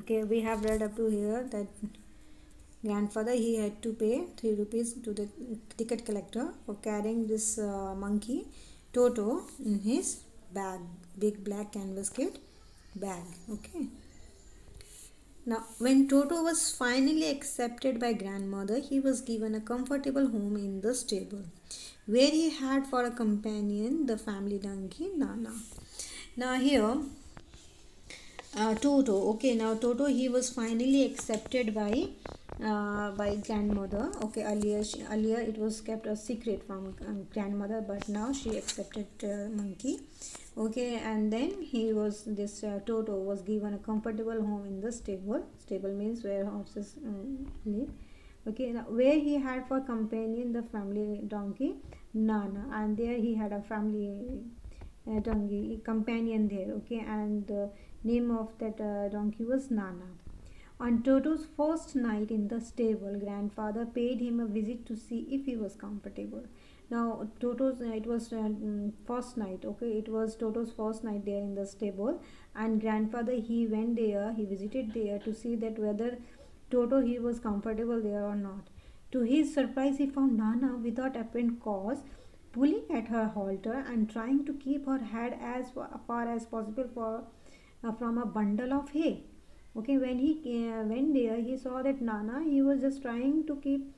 Okay, we have read up to here that grandfather, he had to pay 3 rupees to the ticket collector for carrying this monkey Toto in his bag, big black canvas kit bag. Okay. Now, when Toto was finally accepted by grandmother, he was given a comfortable home in the stable, where he had for a companion the family donkey Nana. Now here, Toto. Okay, now Toto, he was finally accepted by grandmother. Okay, earlier it was kept a secret from grandmother, but now she accepted monkey. Okay, and then this Toto was given a comfortable home in the stable. Stable means where horses live. Okay, now where he had for companion the family donkey Nana, and there he had a family donkey companion there. Okay, and the name of that donkey was Nana. On Toto's first night in the stable, grandfather paid him a visit to see if he was comfortable. Now Toto's it was first night. Okay, it was Toto's first night there in the stable, and grandfather, he went there, he visited there to see that whether Toto, he was comfortable there or not. To his surprise, he found Nana without apparent cause, pulling at her halter and trying to keep her head as far as possible from a bundle of hay. Okay, when he went there, he saw that Nana, he was trying to keep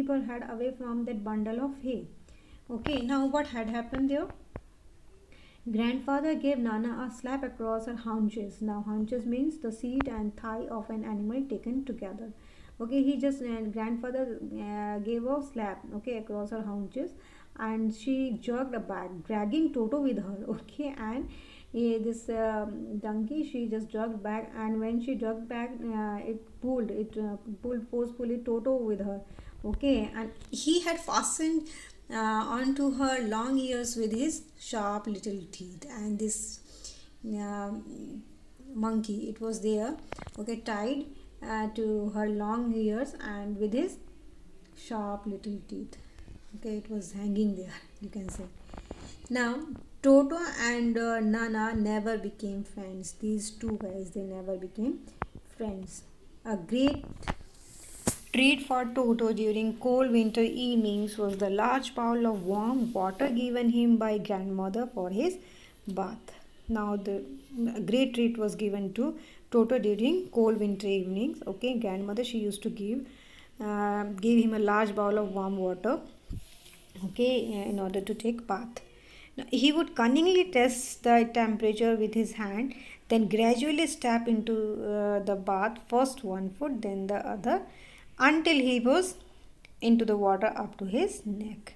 her head away from that bundle of hay. Okay, now what had happened there? Grandfather gave Nana a slap across her haunches. Now haunches means the seat and thigh of an animal taken together. Okay, grandfather gave a slap, okay, across her haunches, and she jerked back, dragging Toto with her. Okay, and this donkey, she just jerked back, and when she jerked back, it pulled forcefully Toto with her. Okay, and he had fastened onto her long ears with his sharp little teeth, and this uh, monkey, it was there, okay, tied to her long ears and with his sharp little teeth. Okay, it was hanging there, you can say. Now Toto and Nana never became friends. These two guys, they never became friends. A great treat for Toto during cold winter evenings was the large bowl of warm water given him by grandmother for his bath. Now the great treat was given to Toto during cold winter evenings. Okay, grandmother, she used to give him a large bowl of warm water. Okay, in order to take bath. Now, he would cunningly test the temperature with his hand, then gradually step into the bath, first one foot, then the other, until he was into the water up to his neck.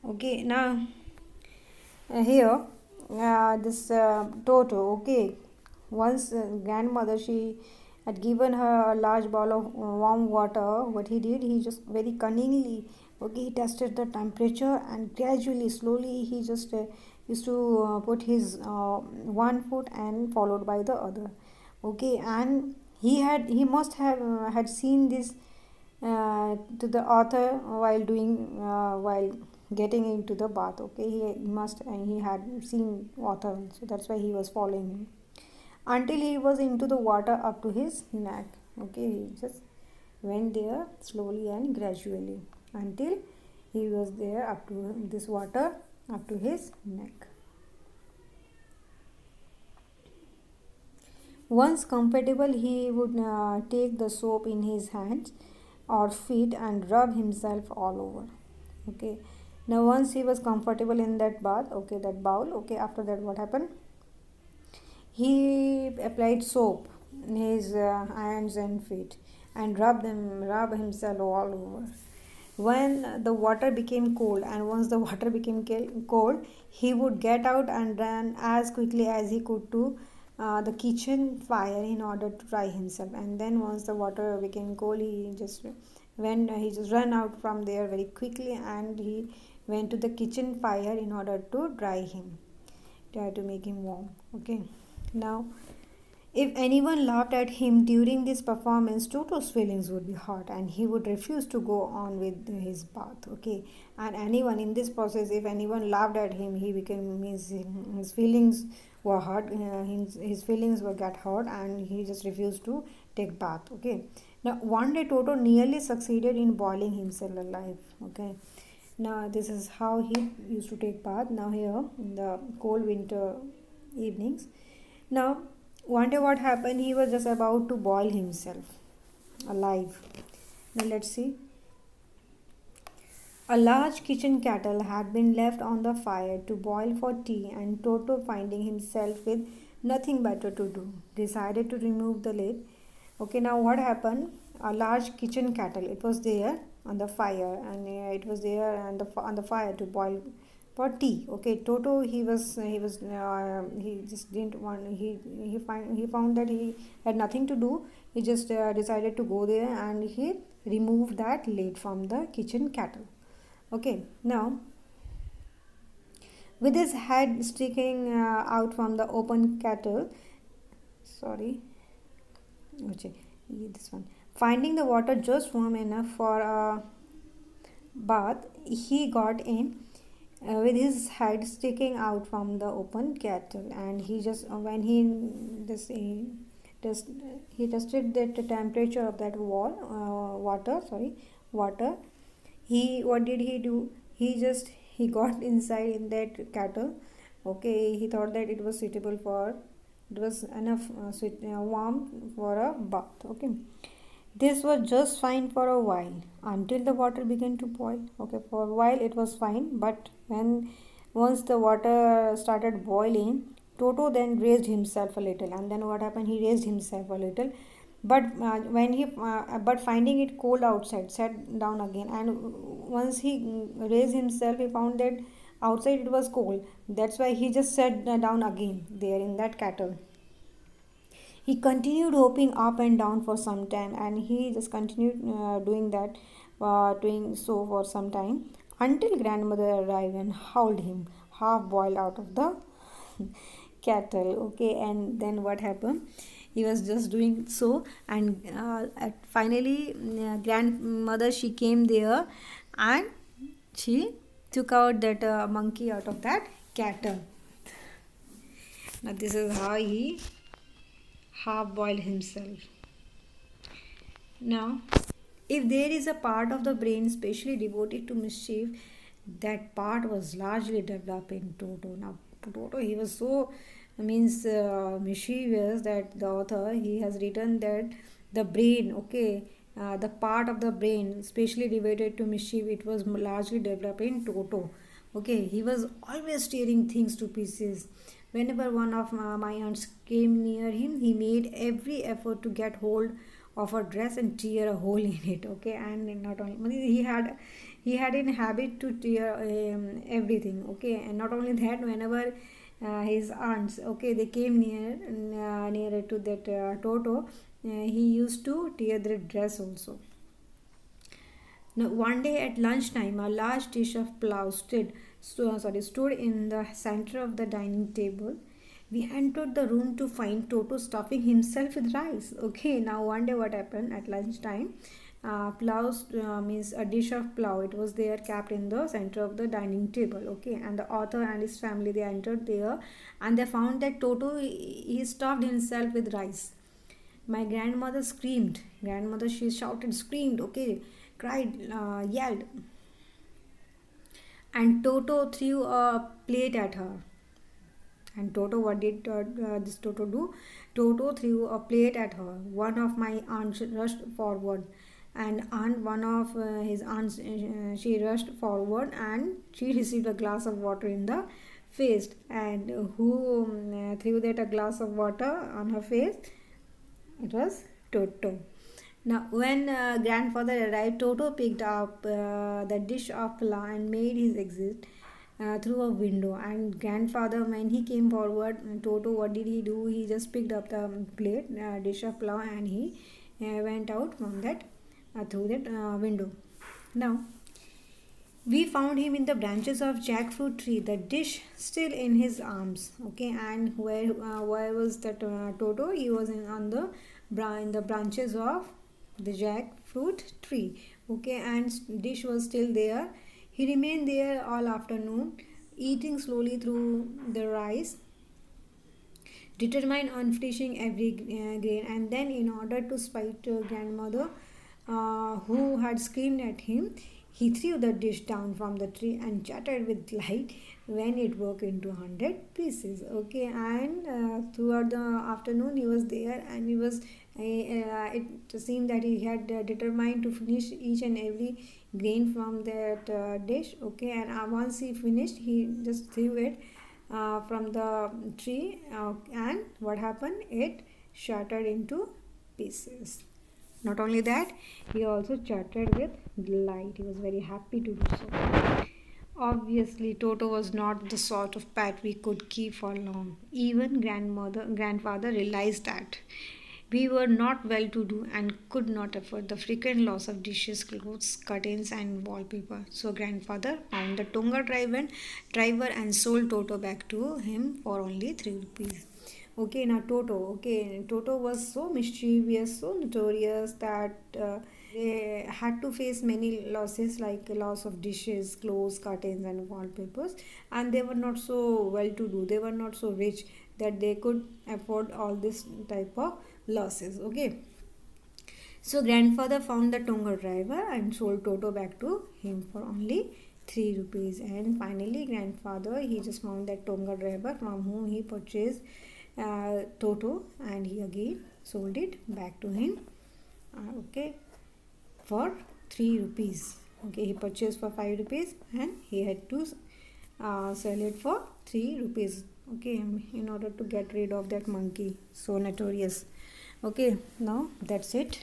Okay, now here this Toto, okay, once grandmother, she had given her a large bowl of warm water. What he did, he just very cunningly, okay, he tested the temperature, and gradually, slowly, he just used to put his one foot and followed by the other. Okay, and he must have had seen this to the author while getting into the bath. Okay, he had seen author, so that's why he was following him until he was into the water up to his neck. Okay, he just went there slowly and gradually until he was there up to this water up to his neck. Once comfortable, he would take the soap in his hands or feet and rub himself all over. Okay, now once he was comfortable in that bath, okay, that bowl, okay, after that what happened, he applied soap in his hands and feet and rub himself all over. When the water became cold, and once the water became cold, he would get out and run as quickly as he could to the kitchen fire in order to dry himself. And then once the water became cold, he just ran out from there very quickly, and he went to the kitchen fire in order to dry him, try to make him warm. Okay, now if anyone laughed at him during this performance, Toto's feelings would be hurt, and he would refuse to go on with his bath. Okay, and anyone in this process, if anyone laughed at him, his feelings were hurt. His feelings were got hurt, and he just refused to take bath. Okay. Now one day Toto nearly succeeded in boiling himself alive. Okay. Now this is how he used to take bath. Now here in the cold winter evenings. Now one day what happened? He was just about to boil himself alive. Now let's see. A large kitchen kettle had been left on the fire to boil for tea, and Toto, finding himself with nothing better to do, decided to remove the lid. Okay, now what happened? A large kitchen kettle. It was there on the fire, and it was there on the fire to boil for tea. Okay, Toto, he just didn't want, he found that he had nothing to do. He just decided to go there, and he removed that lid from the kitchen kettle. Okay, now with his head sticking out from the open kettle, sorry, okay, this one, finding the water just warm enough for a bath, he got in with his head sticking out from the open kettle, and he just when just he tested the temperature of that water. He, what did he do? He got inside in that kettle. Okay, he thought that it was suitable for, it was enough warm for a bath. Okay, this was just fine for a while until the water began to boil. Okay, for a while it was fine, but when once the water started boiling, Toto then raised himself a little, and then what happened? He raised himself a little, but but finding it cold outside, sat down again. And once he raised himself, he found that outside it was cold. That's why he just sat down again there in that kettle. He continued hopping up and down for some time, and he just continued doing so for some time until grandmother arrived and hauled him half boiled out of the kettle. Okay, and then what happened? He was just doing so, and finally, grandmother, she came there, and she took out that monkey out of that kettle. Now this is how he half boiled himself. Now, if there is a part of the brain specially devoted to mischief, that part was largely developed in Toto. Now, Toto, he was so mischievous that the author, he has written that the brain, okay, the part of the brain specially devoted to mischief, it was largely developed in Toto. Okay, he was always tearing things to pieces. Whenever one of my aunts came near him, he made every effort to get hold of her dress and tear a hole in it. Okay, and not only he had in habit to tear everything. Okay, and not only that, whenever his aunts, okay, they came nearer to that Toto, he used to tear their dress also. Now, one day at lunchtime, a large dish of plow stood in the center of the dining table. We entered the room to find Toto stuffing himself with rice. Okay, now one day what happened at lunchtime? Plow means a dish of plow. It was there kept in the center of the dining table. Okay, and the author and his family, they entered there, and they found that Toto, he stuffed himself with rice. My grandmother screamed. Grandmother, she shouted, screamed. Okay, cried, yelled, and Toto threw a plate at her. And Toto, what did this Toto do? Toto threw a plate at her. One of my aunts rushed forward, and one of his aunts, she rushed forward, and she received a glass of water in the face. And who threw that a glass of water on her face? It was Toto. Now, when grandfather arrived, Toto picked up the dish of pla and made his exit through a window. And grandfather, when he came forward, Toto, what did he do? He just picked up the plate, dish of pla, and he went out from that through that window. Now, we found him in the branches of jackfruit tree, the dish still in his arms. Okay, and where was that Toto? He was in the branches of the jackfruit tree. Okay, and dish was still there. He remained there all afternoon, eating slowly through the rice determined on finishing every grain. And then, in order to spite grandmother, who had screamed at him, he threw the dish down from the tree and chattered with delight when it broke into 100 pieces. Okay, and throughout the afternoon he was there, and he was it seemed that he had determined to finish each and every grain from that dish. Okay, and once he finished, he just threw it from the tree, and what happened, it shattered into pieces. Not only that, he also chattered with delight. He was very happy to do so. Obviously, Toto was not the sort of pet we could keep for long. Even grandfather realized that we were not well to do and could not afford the frequent loss of dishes, clothes, curtains, and wallpaper. So grandfather found the Tonga driver and sold Toto back to him for only 3 rupees. Okay, now Toto. Okay, Toto was so mischievous, so notorious that they had to face many losses, like loss of dishes, clothes, curtains, and wallpapers. And they were not so well to do. They were not so rich that they could afford all this type of losses. Okay, so grandfather found the Tonga driver and sold Toto back to him for only 3 rupees. And finally, grandfather, he just found that Tonga driver from whom he purchased Toto, and he again sold it back to him. Okay, for 3 rupees. Okay, he purchased for 5 rupees, and he had to sell it for 3 rupees. Okay, in order to get rid of that monkey, so notorious. Okay, now that's it.